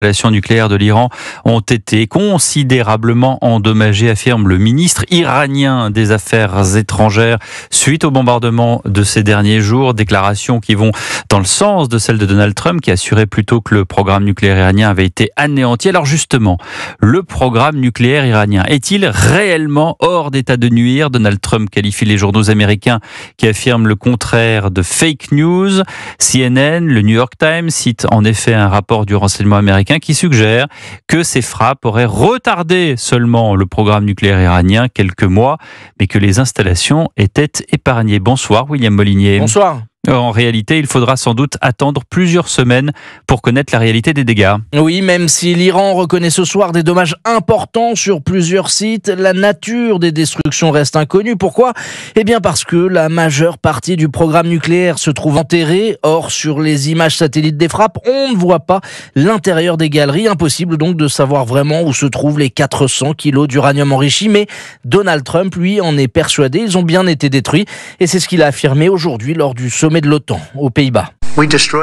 installations nucléaires de l'Iran ont été considérablement endommagées, affirme le ministre iranien des Affaires étrangères suite au bombardement de ces derniers jours. Déclarations qui vont dans le sens de celle de Donald Trump qui assurait plutôt que le programme nucléaire iranien avait été anéanti. Alors justement, le programme nucléaire iranien est-il réellement hors d'état de nuire ? Donald Trump qualifie les journaux américains qui affirment le contraire de fake news. CNN, le New York Times cite en effet un rapport du renseignement américain qui suggère que ces frappes auraient retardé seulement le programme nucléaire iranien quelques mois, mais que les installations étaient épargnées. Bonsoir William Molinier. Bonsoir. En réalité, il faudra sans doute attendre plusieurs semaines pour connaître la réalité des dégâts. Oui, même si l'Iran reconnaît ce soir des dommages importants sur plusieurs sites, la nature des destructions reste inconnue. Pourquoi ? Eh bien parce que la majeure partie du programme nucléaire se trouve enterrée. Or, sur les images satellites des frappes, on ne voit pas l'intérieur des galeries. Impossible donc de savoir vraiment où se trouvent les 400 kilos d'uranium enrichi. Mais Donald Trump, lui, en est persuadé. Ils ont bien été détruits. Et c'est ce qu'il a affirmé aujourd'hui lors du sommet de l'OTAN aux Pays-Bas.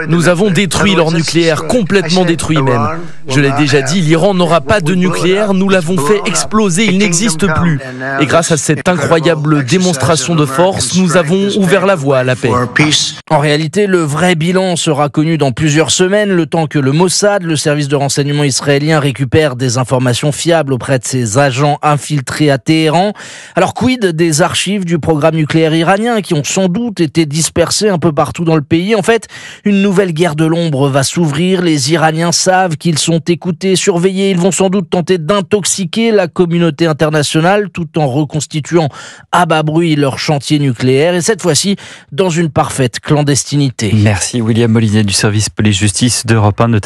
Nous avons détruit leur nucléaire, complètement détruit même. Je l'ai déjà dit, l'Iran n'aura pas de nucléaire, nous l'avons fait exploser, il n'existe plus. Et grâce à cette incroyable démonstration de force, nous avons ouvert la voie à la paix. En réalité, le vrai bilan sera connu dans plusieurs semaines, le temps que le Mossad, le service de renseignement israélien, récupère des informations fiables auprès de ses agents infiltrés à Téhéran. Alors quid des archives du programme nucléaire iranien qui ont sans doute été dispersées un peu partout dans le pays ? En fait, une nouvelle guerre de l'ombre va s'ouvrir. Les Iraniens savent qu'ils sont écoutés, surveillés. Ils vont sans doute tenter d'intoxiquer la communauté internationale tout en reconstituant à bas bruit leur chantier nucléaire. Et cette fois-ci, dans une parfaite clandestinité. Merci William Molinier du service police-justice d'Europe 1 de